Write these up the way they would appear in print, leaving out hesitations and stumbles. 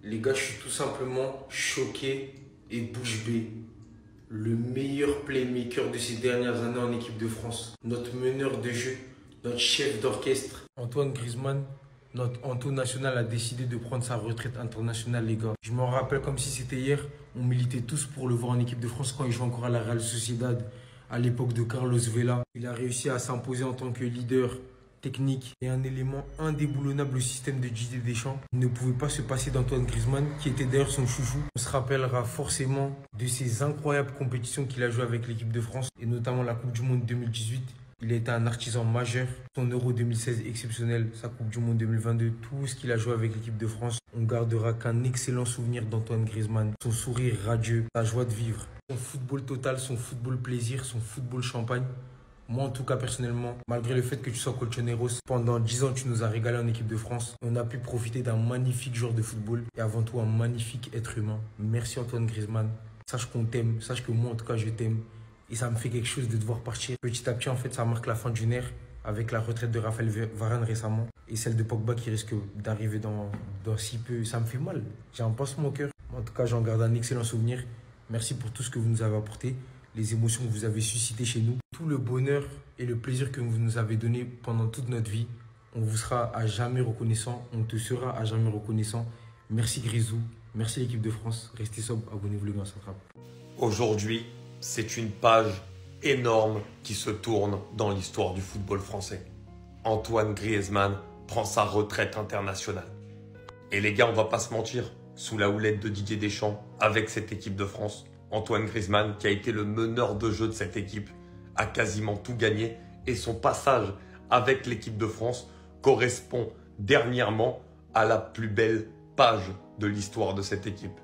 Les gars, je suis tout simplement choqué et bouche bée. Le meilleur playmaker de ces dernières années en équipe de France, notre meneur de jeu, notre chef d'orchestre, Antoine Griezmann, notre Anto national a décidé de prendre sa retraite internationale, les gars. Je me rappelle comme si c'était hier, on militait tous pour le voir en équipe de France quand il jouait encore à la Real Sociedad, à l'époque de Carlos Vela. Il a réussi à s'imposer en tant que leader technique et un élément indéboulonnable au système de Didier Deschamps. Il ne pouvait pas se passer d'Antoine Griezmann, qui était d'ailleurs son chouchou. On se rappellera forcément de ces incroyables compétitions qu'il a jouées avec l'équipe de France, et notamment la Coupe du Monde 2018. Il a été un artisan majeur. Son Euro 2016 exceptionnel, sa Coupe du Monde 2022, tout ce qu'il a joué avec l'équipe de France. On gardera qu'un excellent souvenir d'Antoine Griezmann. Son sourire radieux, sa joie de vivre, son football total, son football plaisir, son football champagne. Moi, en tout cas, personnellement, malgré le fait que tu sois colchoneros, pendant 10 ans, tu nous as régalé en équipe de France. On a pu profiter d'un magnifique joueur de football et avant tout, un magnifique être humain. Merci Antoine Griezmann. Sache qu'on t'aime, sache que moi, en tout cas, je t'aime. Et ça me fait quelque chose de devoir partir. Petit à petit, en fait, ça marque la fin d'une ère avec la retraite de Raphaël Varane récemment et celle de Pogba qui risque d'arriver dans si peu. Ça me fait mal. J'ai un pincement au cœur. En tout cas, j'en garde un excellent souvenir. Merci pour tout ce que vous nous avez apporté, les émotions que vous avez suscitées chez nous, tout le bonheur et le plaisir que vous nous avez donné pendant toute notre vie. On vous sera à jamais reconnaissant, on te sera à jamais reconnaissant. Merci Grisou, merci l'équipe de France. Restez sobre, abonnez-vous les gars, ça frappe. Aujourd'hui, c'est une page énorme qui se tourne dans l'histoire du football français. Antoine Griezmann prend sa retraite internationale. Et les gars, on va pas se mentir, sous la houlette de Didier Deschamps, avec cette équipe de France, Antoine Griezmann, qui a été le meneur de jeu de cette équipe, a quasiment tout gagné et son passage avec l'équipe de France correspond dernièrement à la plus belle page de l'histoire de cette équipe.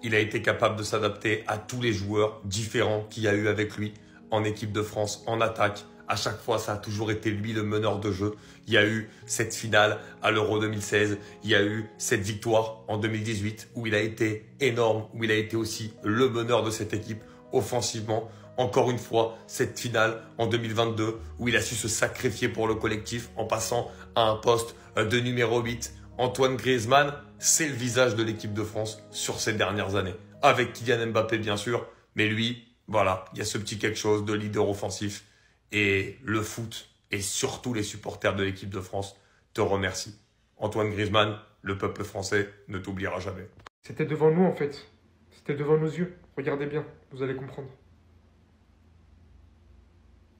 Il a été capable de s'adapter à tous les joueurs différents qu'il y a eu avec lui en équipe de France, en attaque. À chaque fois, ça a toujours été lui le meneur de jeu. Il y a eu cette finale à l'Euro 2016. Il y a eu cette victoire en 2018 où il a été énorme, où il a été aussi le meneur de cette équipe offensivement. Encore une fois, cette finale en 2022 où il a su se sacrifier pour le collectif en passant à un poste de numéro 8. Antoine Griezmann, c'est le visage de l'équipe de France sur ces dernières années. Avec Kylian Mbappé, bien sûr. Mais lui, voilà, il y a ce petit quelque chose de leader offensif. Et le foot, et surtout les supporters de l'équipe de France, te remercient. Antoine Griezmann, le peuple français ne t'oubliera jamais. C'était devant nous en fait. C'était devant nos yeux. Regardez bien, vous allez comprendre.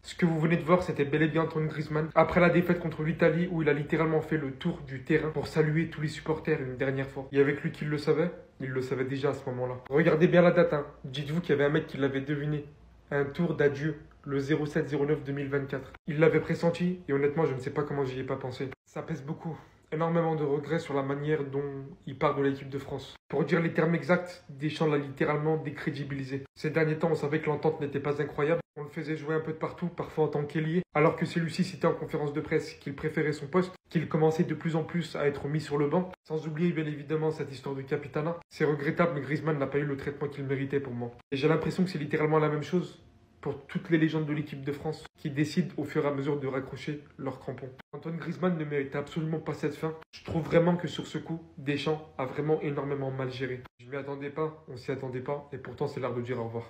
Ce que vous venez de voir, c'était bel et bien Antoine Griezmann. Après la défaite contre l'Italie, où il a littéralement fait le tour du terrain pour saluer tous les supporters une dernière fois. Il y avait que lui qui le savait. Il le savait déjà à ce moment-là. Regardez bien la date. Dites-vous qu'il y avait un mec qui l'avait deviné. Un tour d'adieu, le 07-09-2024. Il l'avait pressenti et honnêtement, je ne sais pas comment j'y ai pas pensé. Ça pèse beaucoup. Énormément de regrets sur la manière dont il part de l'équipe de France. Pour dire les termes exacts, Deschamps l'a littéralement décrédibilisé. Ces derniers temps, on savait que l'entente n'était pas incroyable. On le faisait jouer un peu de partout, parfois en tant qu'ailier, alors que celui-ci citait en conférence de presse qu'il préférait son poste, qu'il commençait de plus en plus à être mis sur le banc. Sans oublier bien évidemment cette histoire de capitana. C'est regrettable, mais Griezmann n'a pas eu le traitement qu'il méritait pour moi. Et j'ai l'impression que c'est littéralement la même chose pour toutes les légendes de l'équipe de France qui décident au fur et à mesure de raccrocher leurs crampons. Antoine Griezmann ne méritait absolument pas cette fin. Je trouve vraiment que sur ce coup, Deschamps a vraiment énormément mal géré. Je m'y attendais pas, on s'y attendait pas, et pourtant c'est l'heure de dire au revoir.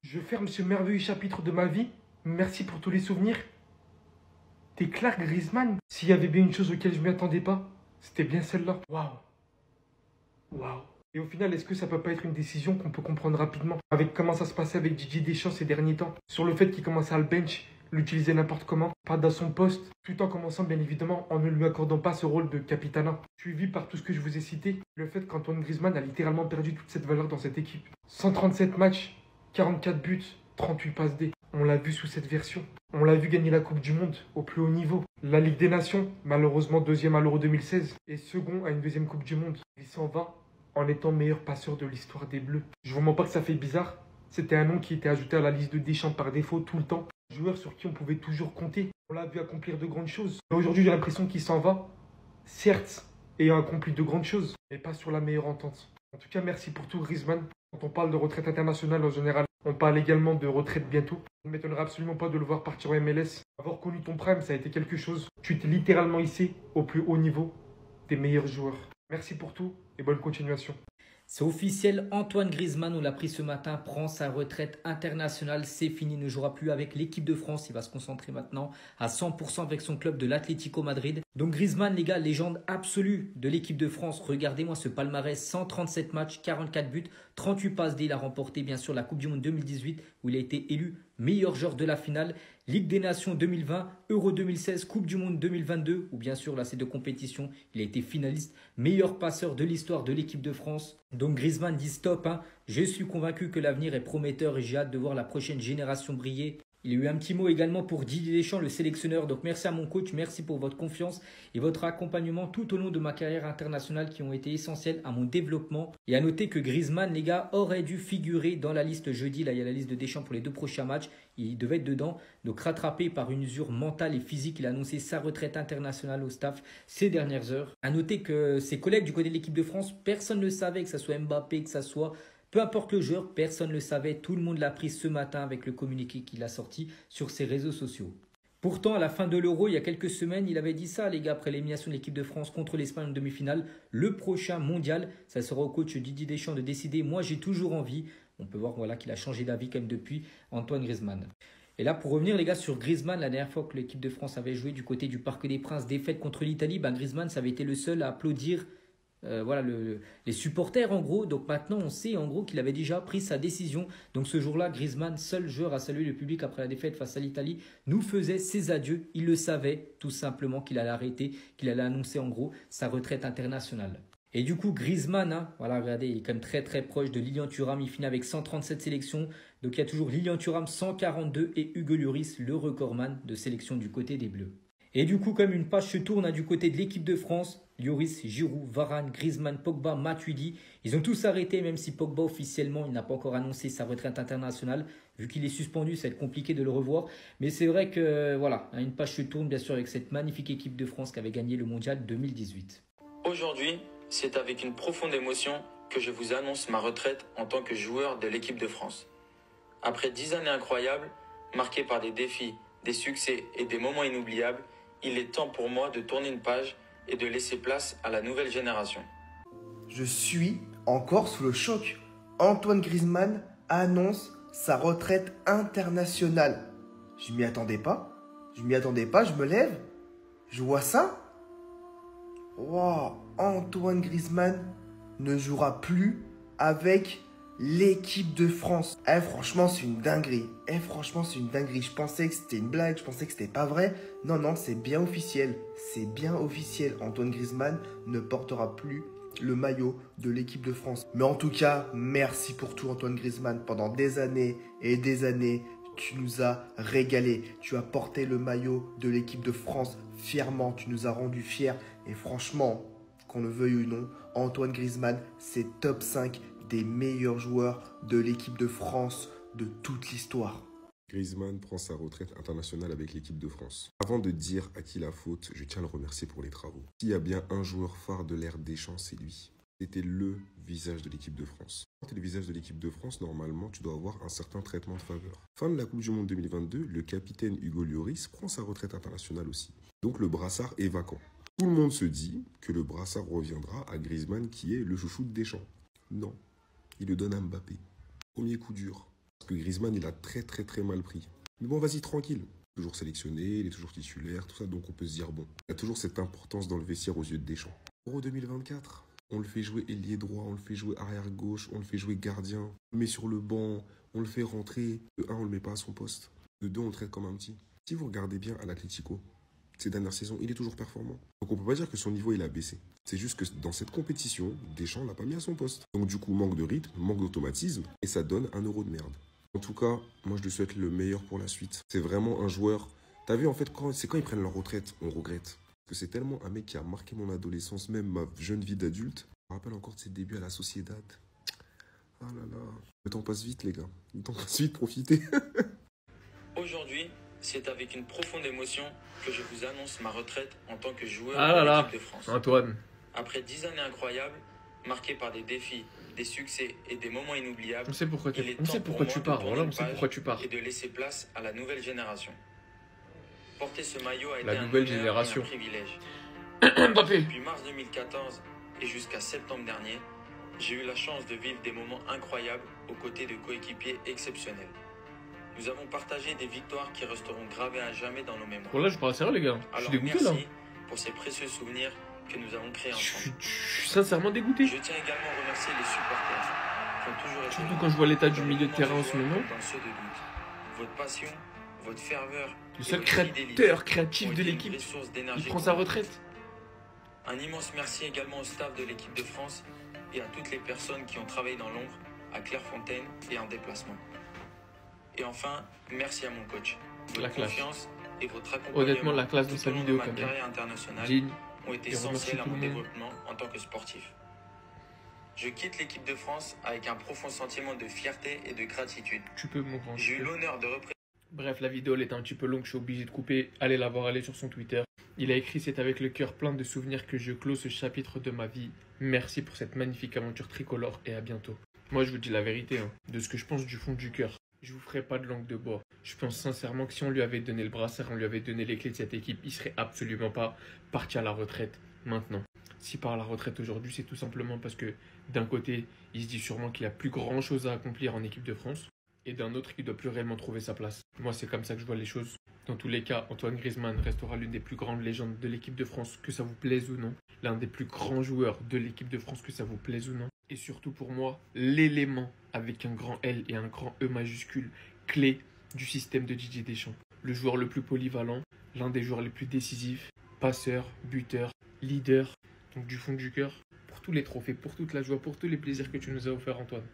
Je ferme ce merveilleux chapitre de ma vie. Merci pour tous les souvenirs. T'es clair, Griezmann? S'il y avait bien une chose auquel je m'y attendais pas, c'était bien celle-là. Waouh. Waouh. Et au final, est-ce que ça peut pas être une décision qu'on peut comprendre rapidement avec comment ça se passait avec Didier Deschamps ces derniers temps? Sur le fait qu'il commençait à le bench, l'utiliser n'importe comment, pas dans son poste, tout en commençant bien évidemment en ne lui accordant pas ce rôle de capitana. Suivi par tout ce que je vous ai cité, le fait qu'Antoine Griezmann a littéralement perdu toute cette valeur dans cette équipe. 137 matchs, 44 buts, 38 passes D. On l'a vu sous cette version. On l'a vu gagner la Coupe du Monde au plus haut niveau. La Ligue des Nations, malheureusement deuxième à l'Euro 2016 et second à une deuxième Coupe du Monde. Il s'en va en étant meilleur passeur de l'histoire des Bleus. Je vous mens pas que ça fait bizarre. C'était un nom qui était ajouté à la liste de Deschamps par défaut tout le temps. Un joueur sur qui on pouvait toujours compter. On l'a vu accomplir de grandes choses. Mais aujourd'hui, j'ai l'impression qu'il s'en va. Certes, ayant accompli de grandes choses, mais pas sur la meilleure entente. En tout cas, merci pour tout, Griezmann. Quand on parle de retraite internationale en général, on parle également de retraite bientôt. Ça ne m'étonnerait absolument pas de le voir partir en MLS. Avoir connu ton prime, ça a été quelque chose. Tu t'es littéralement hissé au plus haut niveau des meilleurs joueurs. Merci pour tout et bonne continuation. C'est officiel, Antoine Griezmann, on l'a pris ce matin, prend sa retraite internationale. C'est fini, il ne jouera plus avec l'équipe de France. Il va se concentrer maintenant à 100% avec son club de l'Atlético Madrid. Donc Griezmann, les gars, légende absolue de l'équipe de France. Regardez-moi ce palmarès, 137 matchs, 44 buts, 38 passes D. Il a remporté bien sûr la Coupe du Monde 2018 où il a été élu meilleur joueur de la finale. Ligue des Nations 2020, Euro 2016, Coupe du Monde 2022, où bien sûr, là, ces deux compétitions, il a été finaliste, meilleur passeur de l'histoire de l'équipe de France. Donc Griezmann dit stop, hein. Je suis convaincu que l'avenir est prometteur et j'ai hâte de voir la prochaine génération briller. Il y a eu un petit mot également pour Didier Deschamps, le sélectionneur. Donc merci à mon coach, merci pour votre confiance et votre accompagnement tout au long de ma carrière internationale qui ont été essentiels à mon développement. Et à noter que Griezmann, les gars, aurait dû figurer dans la liste jeudi. Là, il y a la liste de Deschamps pour les 2 prochains matchs. Il devait être dedans. Donc rattrapé par une usure mentale et physique, il a annoncé sa retraite internationale au staff ces dernières heures. À noter que ses collègues du côté de l'équipe de France, personne ne le savait, que ce soit Mbappé, que ce soit... Peu importe le joueur, personne ne le savait, tout le monde l'a pris ce matin avec le communiqué qu'il a sorti sur ses réseaux sociaux. Pourtant, à la fin de l'Euro, il y a quelques semaines, il avait dit ça, les gars, après l'élimination de l'équipe de France contre l'Espagne en demi-finale. Le prochain mondial, ça sera au coach Didier Deschamps de décider. Moi, j'ai toujours envie. On peut voir voilà, qu'il a changé d'avis quand même depuis Antoine Griezmann. Et là, pour revenir, les gars, sur Griezmann, la dernière fois que l'équipe de France avait joué du côté du Parc des Princes, défaite contre l'Italie, Griezmann, ça avait été le seul à applaudir les supporters en gros. Donc maintenant on sait en gros qu'il avait déjà pris sa décision. Donc ce jour-là, Griezmann, seul joueur à saluer le public après la défaite face à l'Italie, nous faisait ses adieux. Il le savait tout simplement qu'il allait arrêter, qu'il allait annoncer en gros sa retraite internationale. Et du coup Griezmann, hein, voilà, regardez, il est quand même très très proche de Lilian Thuram. Il finit avec 137 sélections. Donc il y a toujours Lilian Thuram 142 et Hugo Lloris, le recordman de sélection du côté des Bleus. Et du coup, comme une page se tourne du côté de l'équipe de France, Lloris, Giroud, Varane, Griezmann, Pogba, Matuidi, ils ont tous arrêté, même si Pogba officiellement, il n'a pas encore annoncé sa retraite internationale. Vu qu'il est suspendu, ça va être compliqué de le revoir. Mais c'est vrai que voilà, une page se tourne bien sûr avec cette magnifique équipe de France qui avait gagné le mondial 2018. Aujourd'hui, c'est avec une profonde émotion que je vous annonce ma retraite en tant que joueur de l'équipe de France. Après 10 années incroyables, marquées par des défis, des succès et des moments inoubliables, il est temps pour moi de tourner une page et de laisser place à la nouvelle génération. Je suis encore sous le choc. Antoine Griezmann annonce sa retraite internationale. Je m'y attendais pas. Je me lève. Je vois ça. Waouh, Antoine Griezmann ne jouera plus avec l'équipe de France. Franchement, c'est une dinguerie. Je pensais que c'était une blague, je pensais que c'était pas vrai. Non, c'est bien officiel. Antoine Griezmann ne portera plus le maillot de l'équipe de France. Mais en tout cas, merci pour tout, Antoine Griezmann. Pendant des années et des années, tu nous as régalé. Tu as porté le maillot de l'équipe de France fièrement. Tu nous as rendus fiers. Et franchement, qu'on le veuille ou non, Antoine Griezmann, c'est top 5 des meilleurs joueurs de l'équipe de France de toute l'histoire. Griezmann prend sa retraite internationale avec l'équipe de France. Avant de dire à qui la faute, je tiens à le remercier pour les travaux. S'il y a bien un joueur phare de l'ère Deschamps, c'est lui. C'était le visage de l'équipe de France. Quand tu es le visage de l'équipe de France, normalement, tu dois avoir un certain traitement de faveur. Fin de la Coupe du Monde 2022, le capitaine Hugo Lloris prend sa retraite internationale aussi. Donc le brassard est vacant. Tout le monde se dit que le brassard reviendra à Griezmann qui est le chouchou de Deschamps. Non. Il le donne à Mbappé. Premier coup dur. Parce que Griezmann, il a très mal pris. Mais bon, vas-y, tranquille. Toujours sélectionné, il est toujours titulaire, tout ça, donc on peut se dire bon. Il y a toujours cette importance dans le vestiaire aux yeux de Deschamps. Euro 2024, on le fait jouer ailier droit, on le fait jouer arrière gauche, on le fait jouer gardien. On le met sur le banc, on le fait rentrer. De 1, on le met pas à son poste. De 2, on le traite comme un petit. Si vous regardez bien à l'Atlético, ces dernières saisons, il est toujours performant. Donc on peut pas dire que son niveau, il a baissé. C'est juste que dans cette compétition, Deschamps l'a pas mis à son poste. Donc du coup, manque de rythme, manque d'automatisme, et ça donne un euro de merde. En tout cas, moi je lui souhaite le meilleur pour la suite. C'est vraiment un joueur... T'as vu en fait, c'est quand ils prennent leur retraite, on regrette. Parce que c'est tellement un mec qui a marqué mon adolescence, même ma jeune vie d'adulte. Je me rappelle encore de ses débuts à la Sociedad. Ah là là. Le temps passe vite les gars. Le temps passe vite, profitez. Aujourd'hui, c'est avec une profonde émotion que je vous annonce ma retraite en tant que joueur de l'équipe de France. Antoine. Après 10 années incroyables, marquées par des défis, des succès et des moments inoubliables, On sait pourquoi il est on sait temps pourquoi pour tu moi de pars. tourner Voilà, une on sait page pourquoi tu pars. et de laisser place à la nouvelle génération. Porter ce maillot a été La un nouvelle honneur et génération. un privilège. Mbappé. Depuis mars 2014 et jusqu'à septembre dernier, j'ai eu la chance de vivre des moments incroyables aux côtés de coéquipiers exceptionnels. Nous avons partagé des victoires qui resteront gravées à jamais dans nos mémoires. Bon là je parle sérieux les gars, je suis Alors dégoûté là. merci pour ces précieux souvenirs que nous avons créés ensemble. Je suis sincèrement dégoûté. Je tiens également à remercier les supporters qui ont toujours été Surtout quand je vois l'état du milieu de terrain en ce moment. dans ceux de doute. Votre passion, votre ferveur, Le seul et votre fidélité créateur créatif ont de été une l'équipe, vraie source il d'énergie prend pour sa nous. retraite. Un immense merci également au staff de l'équipe de France et à toutes les personnes qui ont travaillé dans l'ombre à Clairefontaine et en déplacement. Et enfin, merci à mon coach. La Votre classe. confiance et votre accompagnement Honnêtement la classe de tout sa au long vidéo de ma quand même. carrière internationale Digne. ont été Et remercie essentiels à tout mon le monde. développement en tant que sportif. Je quitte l'équipe de France avec un profond sentiment de fierté et de gratitude. Tu peux mon grand. J'ai tu eu peux. l'honneur de représenter. Bref, la vidéo elle est un petit peu longue, je suis obligé de couper. Allez la voir, allez sur son Twitter. Il a écrit: c'est avec le cœur plein de souvenirs que je clôt ce chapitre de ma vie. Merci pour cette magnifique aventure tricolore et à bientôt. Moi je vous dis la vérité, hein, de ce que je pense du fond du cœur. Je vous ferai pas de langue de bois. Je pense sincèrement que si on lui avait donné le brassard, on lui avait donné les clés de cette équipe, il serait absolument pas parti à la retraite maintenant. S'il part à la retraite aujourd'hui, c'est tout simplement parce que d'un côté, il se dit sûrement qu'il a plus grand chose à accomplir en équipe de France. Et d'un autre qui ne doit plus réellement trouver sa place. Moi, c'est comme ça que je vois les choses. Dans tous les cas, Antoine Griezmann restera l'une des plus grandes légendes de l'équipe de France, que ça vous plaise ou non. L'un des plus grands joueurs de l'équipe de France, que ça vous plaise ou non. Et surtout pour moi, l'élément avec un grand L et un grand E majuscule, clé du système de Didier Deschamps. Le joueur le plus polyvalent, l'un des joueurs les plus décisifs, passeur, buteur, leader. Donc du fond du cœur, pour tous les trophées, pour toute la joie, pour tous les plaisirs que tu nous as offerts, Antoine.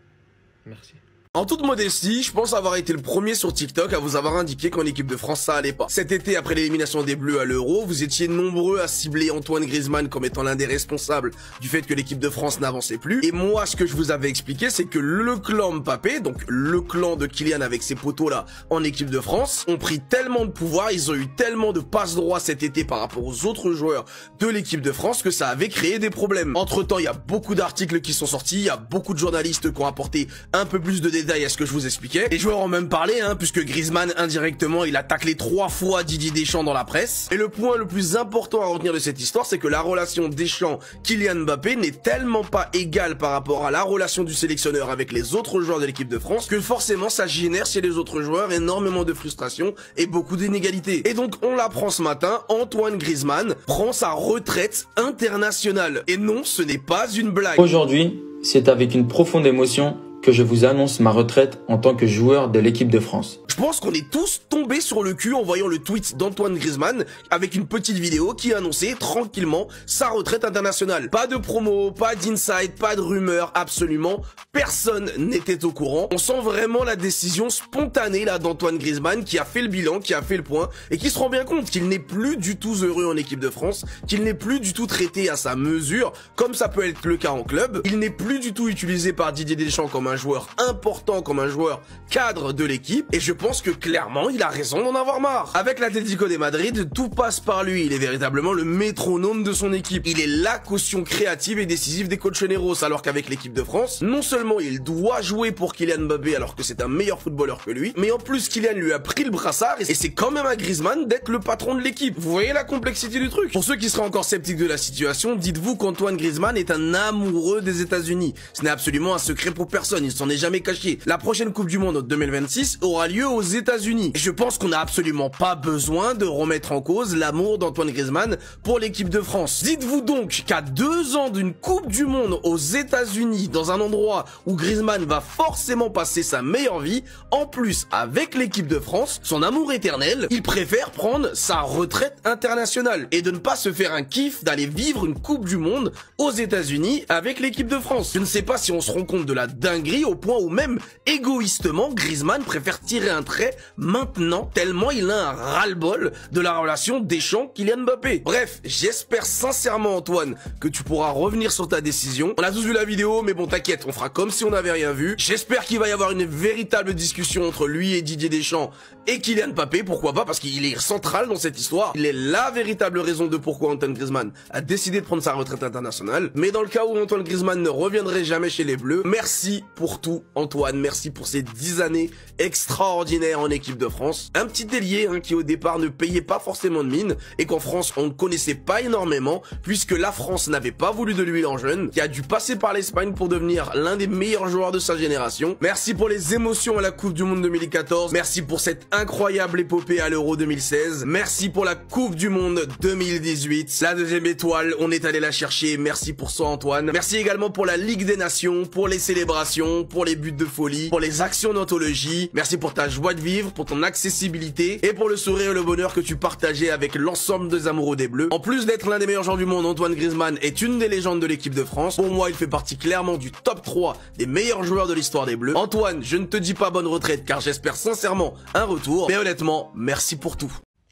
Merci. En toute modestie, je pense avoir été le premier sur TikTok à vous avoir indiqué qu'en équipe de France ça allait pas. Cet été, après l'élimination des Bleus à l'Euro, vous étiez nombreux à cibler Antoine Griezmann comme étant l'un des responsables du fait que l'équipe de France n'avançait plus. Et moi, ce que je vous avais expliqué, c'est que le clan Mbappé, donc le clan de Kylian avec ses potos là en équipe de France, ont pris tellement de pouvoir, ils ont eu tellement de passe-droit cet été par rapport aux autres joueurs de l'équipe de France que ça avait créé des problèmes. Entre temps, il y a beaucoup d'articles qui sont sortis, il y a beaucoup de journalistes qui ont apporté un peu plus de détails à ce que je vous expliquais. Les joueurs ont même parlé, puisque Griezmann, indirectement, il a taclé 3 fois Didier Deschamps dans la presse. Et le point le plus important à retenir de cette histoire, c'est que la relation Deschamps-Kylian Mbappé n'est tellement pas égale par rapport à la relation du sélectionneur avec les autres joueurs de l'équipe de France, que forcément ça génère chez les autres joueurs énormément de frustration et beaucoup d'inégalités. Et donc, on l'apprend ce matin, Antoine Griezmann prend sa retraite internationale. Et non, ce n'est pas une blague. Aujourd'hui, c'est avec une profonde émotion que je vous annonce ma retraite en tant que joueur de l'équipe de France. Je pense qu'on est tous tombés sur le cul en voyant le tweet d'Antoine Griezmann avec une petite vidéo qui annonçait tranquillement sa retraite internationale. Pas de promo, pas d'inside, pas de rumeur, absolument personne n'était au courant. On sent vraiment la décision spontanée là d'Antoine Griezmann qui a fait le bilan, qui a fait le point et qui se rend bien compte qu'il n'est plus du tout heureux en équipe de France, qu'il n'est plus du tout traité à sa mesure comme ça peut être le cas en club. Il n'est plus du tout utilisé par Didier Deschamps comme un joueur important, comme un joueur cadre de l'équipe et je pense que clairement il a raison d'en avoir marre. Avec l'Atlético de Madrid, tout passe par lui, il est véritablement le métronome de son équipe. Il est la caution créative et décisive des Colchoneros, alors qu'avec l'équipe de France, non seulement il doit jouer pour Kylian Mbappé alors que c'est un meilleur footballeur que lui, mais en plus Kylian lui a pris le brassard et c'est quand même à Griezmann d'être le patron de l'équipe. Vous voyez la complexité du truc? Pour ceux qui seraient encore sceptiques de la situation, dites-vous qu'Antoine Griezmann est un amoureux des États-Unis. Ce n'est absolument un secret pour personne, il s'en est jamais caché. La prochaine Coupe du Monde en 2026 aura lieu aux États-Unis. Et je pense qu'on n'a absolument pas besoin de remettre en cause l'amour d'Antoine Griezmann pour l'équipe de France. Dites-vous donc qu'à 2 ans d'une Coupe du Monde aux États-Unis, dans un endroit où Griezmann va forcément passer sa meilleure vie, en plus avec l'équipe de France, son amour éternel, il préfère prendre sa retraite internationale et de ne pas se faire un kiff d'aller vivre une Coupe du Monde aux États-Unis avec l'équipe de France. Je ne sais pas si on se rend compte de la dinguerie au point où même égoïstement Griezmann préfère tirer un trait maintenant tellement il a un ras-le-bol de la relation Deschamps-Kylian Mbappé. Bref, j'espère sincèrement Antoine que tu pourras revenir sur ta décision. On a tous vu la vidéo mais bon t'inquiète, on fera comme si on n'avait rien vu. J'espère qu'il va y avoir une véritable discussion entre lui et Didier Deschamps et Kylian Mbappé, pourquoi pas, parce qu'il est central dans cette histoire. Il est la véritable raison de pourquoi Antoine Griezmann a décidé de prendre sa retraite internationale. Mais dans le cas où Antoine Griezmann ne reviendrait jamais chez les Bleus, merci pour pour tout, Antoine. Merci pour ces 10 années extraordinaires en équipe de France. Un petit ailier qui au départ ne payait pas forcément de mine et qu'en France on ne connaissait pas énormément puisque la France n'avait pas voulu de lui en jeune, qui a dû passer par l'Espagne pour devenir l'un des meilleurs joueurs de sa génération. Merci pour les émotions à la Coupe du Monde 2014. Merci pour cette incroyable épopée à l'Euro 2016. Merci pour la Coupe du Monde 2018. La deuxième étoile, on est allé la chercher. Merci pour ça, Antoine. Merci également pour la Ligue des Nations, pour les célébrations, pour les buts de folie, pour les actions d'anthologie. Merci pour ta joie de vivre, pour ton accessibilité et pour le sourire et le bonheur que tu partageais avec l'ensemble des amoureux des Bleus. En plus d'être l'un des meilleurs joueurs du monde, Antoine Griezmann est une des légendes de l'équipe de France. Pour moi, il fait partie clairement du top 3 des meilleurs joueurs de l'histoire des Bleus. Antoine, je ne te dis pas bonne retraite car j'espère sincèrement un retour. Mais honnêtement, merci pour tout.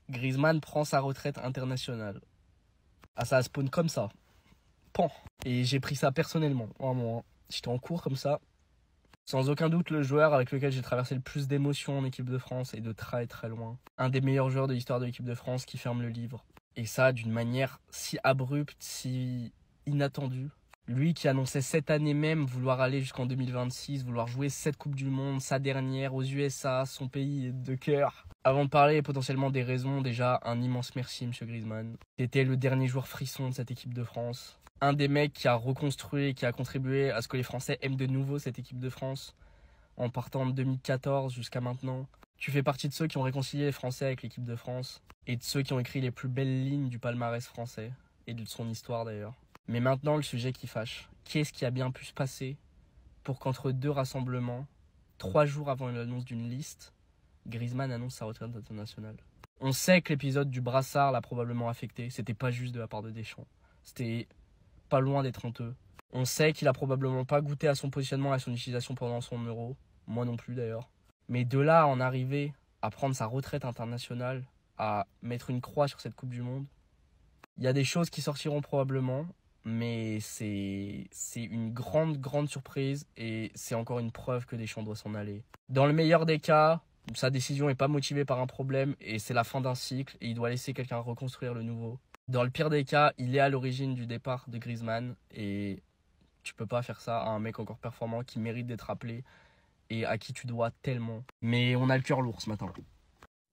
Griezmann prend sa retraite internationale. Ah, ça a spawn comme ça. Pan. Et j'ai pris ça personnellement. Vraiment. J'étais en cours comme ça. Sans aucun doute le joueur avec lequel j'ai traversé le plus d'émotions en équipe de France et de très très loin. Un des meilleurs joueurs de l'histoire de l'équipe de France qui ferme le livre. Et ça d'une manière si abrupte, si inattendue. Lui qui annonçait cette année même vouloir aller jusqu'en 2026, vouloir jouer cette Coupe du Monde, sa dernière aux USA, son pays de cœur. Avant de parler potentiellement des raisons, déjà un immense merci Monsieur Griezmann. C'était le dernier joueur frisson de cette équipe de France. Un des mecs qui a reconstruit, qui a contribué à ce que les Français aiment de nouveau cette équipe de France. En partant de 2014 jusqu'à maintenant. Tu fais partie de ceux qui ont réconcilié les Français avec l'équipe de France. Et de ceux qui ont écrit les plus belles lignes du palmarès français. Et de son histoire d'ailleurs. Mais maintenant, le sujet qui fâche. Qu'est-ce qui a bien pu se passer pour qu'entre deux rassemblements, 3 jours avant l'annonce d'une liste, Griezmann annonce sa retraite internationale? On sait que l'épisode du brassard l'a probablement affecté. C'était pas juste de la part de Deschamps. C'était pas loin d'être honteux. On sait qu'il a probablement pas goûté à son positionnement et à son utilisation pendant son Euro. Moi non plus d'ailleurs. Mais de là à en arriver à prendre sa retraite internationale, à mettre une croix sur cette Coupe du Monde, il y a des choses qui sortiront probablement. Mais c'est une grande surprise et c'est encore une preuve que Deschamps doit s'en aller. Dans le meilleur des cas, sa décision n'est pas motivée par un problème et c'est la fin d'un cycle et il doit laisser quelqu'un reconstruire le nouveau. Dans le pire des cas, il est à l'origine du départ de Griezmann et tu peux pas faire ça à un mec encore performant qui mérite d'être appelé et à qui tu dois tellement. Mais on a le cœur lourd ce matin.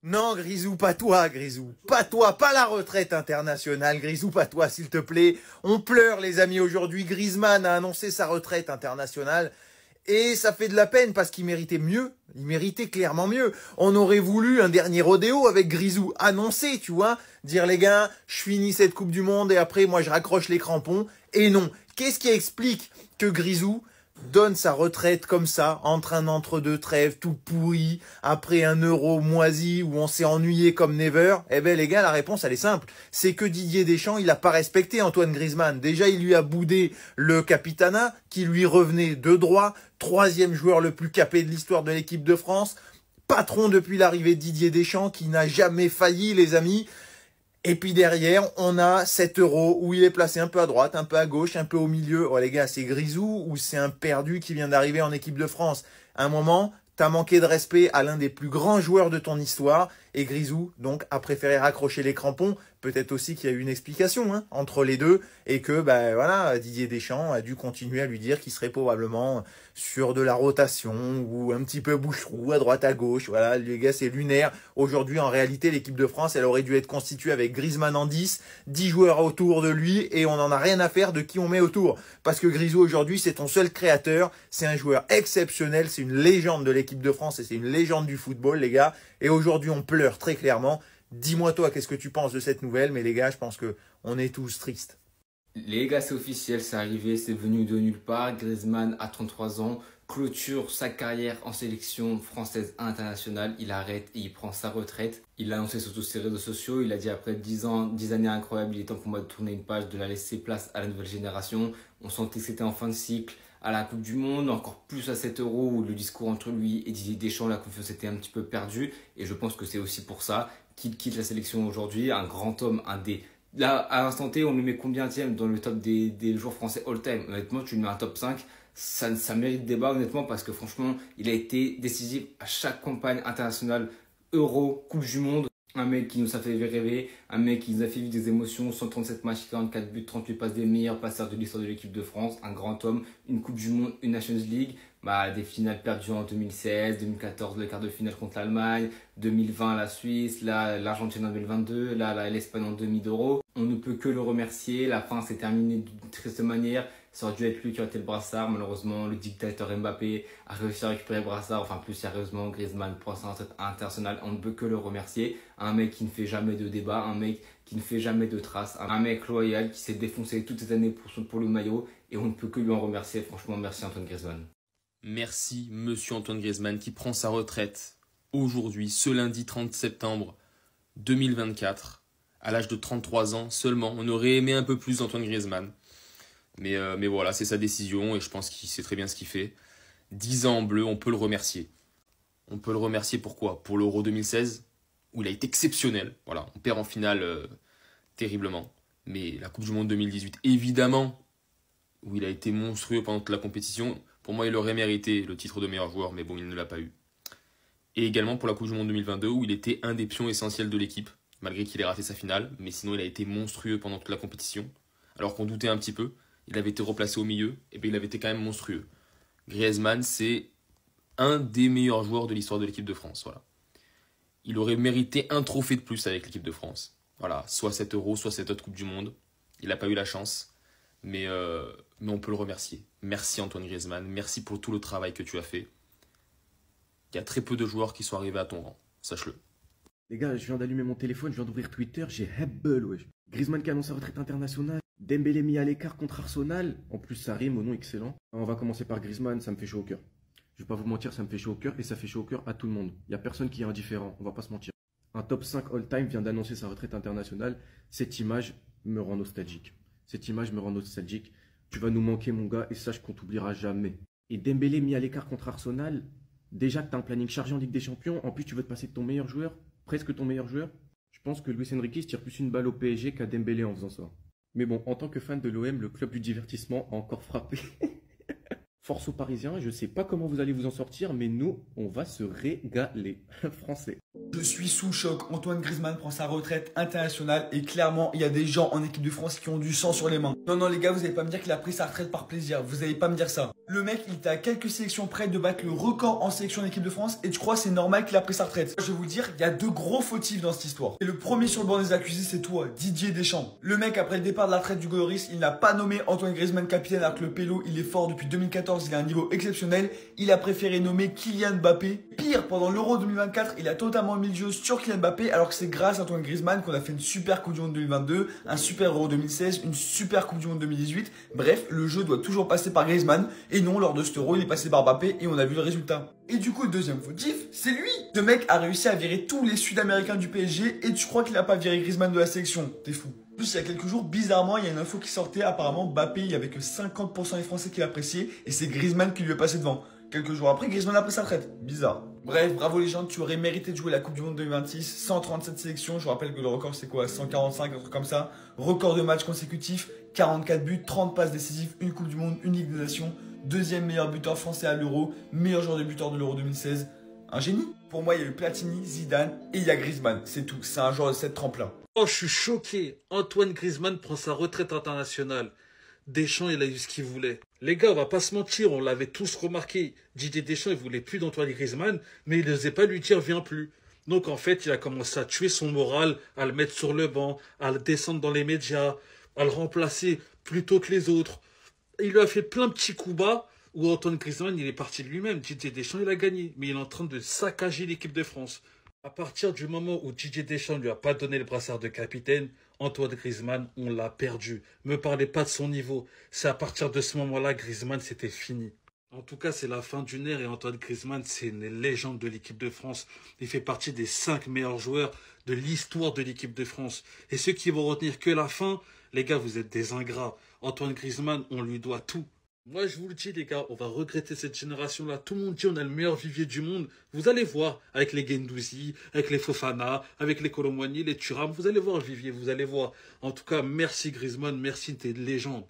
Non, Grisou, pas toi, Grisou. Pas toi, pas la retraite internationale. Grisou, pas toi, s'il te plaît. On pleure, les amis, aujourd'hui. Griezmann a annoncé sa retraite internationale. Et ça fait de la peine parce qu'il méritait mieux. Il méritait clairement mieux. On aurait voulu un dernier rodéo avec Grisou annoncé, tu vois. Dire, les gars, je finis cette Coupe du Monde et après, moi, je raccroche les crampons. Et non. Qu'est-ce qui explique que Grisou donne sa retraite comme ça, entre un entre-deux trêves tout pourri, après un Euro moisi où on s'est ennuyé comme never? Eh ben les gars, la réponse elle est simple. C'est que Didier Deschamps, il a pas respecté Antoine Griezmann. Déjà, il lui a boudé le capitana, qui lui revenait de droit, 3e joueur le plus capé de l'histoire de l'équipe de France, patron depuis l'arrivée de Didier Deschamps, qui n'a jamais failli, les amis. Et puis derrière, on a cet Euro où il est placé un peu à droite, un peu à gauche, un peu au milieu. Oh les gars, c'est Grisou ou c'est un perdu qui vient d'arriver en équipe de France? À un moment, t'as manqué de respect à l'un des plus grands joueurs de ton histoire. Et Grisou, donc, a préféré raccrocher les crampons. Peut-être aussi qu'il y a eu une explication entre les deux. Et que, voilà, Didier Deschamps a dû continuer à lui dire qu'il serait probablement sur de la rotation ou un petit peu bouche-trou à droite à gauche. Voilà, les gars, c'est lunaire. Aujourd'hui, en réalité, l'équipe de France, elle aurait dû être constituée avec Griezmann en 10 joueurs autour de lui et on n'en a rien à faire de qui on met autour. Parce que Grisou, aujourd'hui, c'est ton seul créateur. C'est un joueur exceptionnel. C'est une légende de l'équipe de France et c'est une légende du football, les gars. Et aujourd'hui, on pleure très clairement. Dis-moi toi, qu'est-ce que tu penses de cette nouvelle? Mais les gars, je pense que on est tous tristes. Les gars, c'est officiel, c'est arrivé, c'est venu de nulle part. Griezmann, à 33 ans, clôture sa carrière en sélection française internationale. Il arrête et il prend sa retraite. Il l'a annoncé sur tous ses réseaux sociaux. Il a dit après 10 années incroyables, il est temps pour moi de tourner une page, de la laisser place à la nouvelle génération. On sentait que c'était en fin de cycle à la Coupe du Monde, encore plus à cet Euro où le discours entre lui et Didier Deschamps, la confiance était un petit peu perdue. Et je pense que c'est aussi pour ça qu'il quitte la sélection aujourd'hui. Un grand homme, Là, à l'instant T, on le met combienième dans le top des joueurs français all-time? Honnêtement, tu le mets un top 5, ça mérite débat honnêtement parce que franchement, il a été décisif à chaque campagne internationale, Euro, Coupe du Monde. Un mec qui nous a fait rêver, un mec qui nous a fait vivre des émotions, 137 matchs, 44 buts, 38 passes, des meilleurs passeurs de l'histoire de l'équipe de France, un grand homme, une Coupe du Monde, une Nations League. des finales perdues en 2016, 2014 le quart de finale contre l'Allemagne, 2020 la Suisse, là l'Argentine en 2022, là l'Espagne en demi d'Euro. On ne peut que le remercier. La fin s'est terminée d'une triste manière. Ça aurait dû être lui qui aurait été le brassard. Malheureusement, le dictateur Mbappé a réussi à récupérer le brassard. Enfin, plus sérieusement, Griezmann prend sa retraite internationale. On ne peut que le remercier. Un mec qui ne fait jamais de débat, un mec qui ne fait jamais de traces, un mec loyal qui s'est défoncé toutes ces années pour le maillot. Et on ne peut que lui en remercier. Franchement, merci Antoine Griezmann. Merci monsieur Antoine Griezmann qui prend sa retraite aujourd'hui, ce lundi 30 septembre 2024. À l'âge de 33 ans seulement. On aurait aimé un peu plus d'Antoine Griezmann. Mais voilà, c'est sa décision et je pense qu'il sait très bien ce qu'il fait. 10 ans en bleu, on peut le remercier. On peut le remercier pourquoi? Pour l'Euro 2016, où il a été exceptionnel. Voilà, on perd en finale terriblement. Mais la Coupe du Monde 2018, évidemment, où il a été monstrueux pendant toute la compétition. Pour moi, il aurait mérité le titre de meilleur joueur, mais bon, il ne l'a pas eu. Et également pour la Coupe du Monde 2022, où il était un des pions essentiels de l'équipe. Malgré qu'il ait raté sa finale, mais sinon il a été monstrueux pendant toute la compétition. Alors qu'on doutait un petit peu, il avait été replacé au milieu, et bien il avait été quand même monstrueux. Griezmann, c'est un des meilleurs joueurs de l'histoire de l'équipe de France. Voilà. Il aurait mérité un trophée de plus avec l'équipe de France. Voilà, soit cet Euro, soit cette autre Coupe du Monde. Il n'a pas eu la chance, mais on peut le remercier. Merci Antoine Griezmann, merci pour tout le travail que tu as fait. Il y a très peu de joueurs qui sont arrivés à ton rang, sache-le. Les gars, je viens d'allumer mon téléphone, je viens d'ouvrir Twitter, j'ai Hebel, wesh. Griezmann qui annonce sa retraite internationale. Dembélé mis à l'écart contre Arsenal. En plus, ça rime au nom excellent. On va commencer par Griezmann, ça me fait chaud au cœur. Je vais pas vous mentir, ça me fait chaud au cœur et ça fait chaud au cœur à tout le monde. Il y a personne qui est indifférent, on va pas se mentir. Un top 5 all-time vient d'annoncer sa retraite internationale. Cette image me rend nostalgique. Cette image me rend nostalgique. Tu vas nous manquer, mon gars, et sache qu'on t'oubliera jamais. Et Dembélé mis à l'écart contre Arsenal. Déjà que tu as un planning chargé en Ligue des Champions, en plus tu veux te passer de ton meilleur joueur, presque ton meilleur joueur. Je pense que Luis Enrique se tire plus une balle au PSG qu'à Dembélé en faisant ça. Mais bon, en tant que fan de l'OM, le club du divertissement a encore frappé. Force aux Parisiens, je sais pas comment vous allez vous en sortir, mais nous, on va se régaler. Français. Je suis sous choc. Antoine Griezmann prend sa retraite internationale et clairement, il y a des gens en équipe de France qui ont du sang sur les mains. Non, les gars, vous allez pas me dire qu'il a pris sa retraite par plaisir. Vous allez pas me dire ça. Le mec, il était à quelques sélections près de battre le record en sélection d'équipe de France et tu crois c'est normal qu'il a pris sa retraite? Je vais vous dire, il y a deux gros fautifs dans cette histoire. Et le premier sur le banc des accusés, c'est toi, Didier Deschamps. Le mec, après le départ de la retraite du Goloris, il n'a pas nommé Antoine Griezmann capitaine alors que le pélo, il est fort depuis 2014, il a un niveau exceptionnel. Il a préféré nommer Kylian Mbappé. Pire, pendant l'Euro 2024, il a totalement mis le jeu sur Kylian Mbappé alors que c'est grâce à Antoine Griezmann qu'on a fait une super Coupe du Monde 2022, un super Euro 2016, une super Coupe du Monde 2018. Bref, le jeu doit toujours passer par Griezmann et non, lors de cet Euro, il est passé par Mbappé et on a vu le résultat. Et du coup, le deuxième fautif, c'est lui. Ce mec a réussi à virer tous les Sud-Américains du PSG et tu crois qu'il a pas viré Griezmann de la sélection? T'es fou. En plus, il y a quelques jours, bizarrement, il y a une info qui sortait. Apparemment, Mbappé, il y avait que 50% des Français qui l'appréciaient et c'est Griezmann qui lui est passé devant. Quelques jours après, Griezmann a pris sa retraite. Bizarre. Bref, bravo les gens, tu aurais mérité de jouer la Coupe du Monde 2026. 137 sélections, je vous rappelle que le record c'est quoi? 145, un truc comme ça. Record de matchs consécutifs, 44 buts, 30 passes décisives, une Coupe du Monde, une Ligue des Nations. Deuxième meilleur buteur français à l'Euro, meilleur joueur de buteur de l'Euro 2016. Un génie. Pour moi, il y a eu Platini, Zidane et il y a Griezmann. C'est tout, c'est un joueur de cette trempe-là. Oh, je suis choqué. Antoine Griezmann prend sa retraite internationale. Deschamps, il a eu ce qu'il voulait. Les gars, on va pas se mentir, on l'avait tous remarqué. Didier Deschamps, il voulait plus d'Antoine Griezmann, mais il n'osait pas lui dire viens plus. Donc en fait, il a commencé à tuer son moral, à le mettre sur le banc, à le descendre dans les médias, à le remplacer plutôt que les autres. Il lui a fait plein de petits coups bas où Antoine Griezmann, il est parti de lui-même. Didier Deschamps, il a gagné, mais il est en train de saccager l'équipe de France. À partir du moment où Didier Deschamps ne lui a pas donné le brassard de capitaine, Antoine Griezmann, on l'a perdu. Me parlez pas de son niveau. C'est à partir de ce moment-là, Griezmann, c'était fini. En tout cas, c'est la fin d'une ère et Antoine Griezmann, c'est une légende de l'équipe de France. Il fait partie des 5 meilleurs joueurs de l'histoire de l'équipe de France. Et ceux qui vont retenir que la fin, les gars, vous êtes des ingrats. Antoine Griezmann, on lui doit tout. Moi, je vous le dis, les gars, on va regretter cette génération-là. Tout le monde dit on a le meilleur vivier du monde. Vous allez voir, avec les Guendouzi, avec les Fofana, avec les Kolo Muani, les Thuram, vous allez voir le vivier, vous allez voir. En tout cas, merci Griezmann, merci, t'es une légende.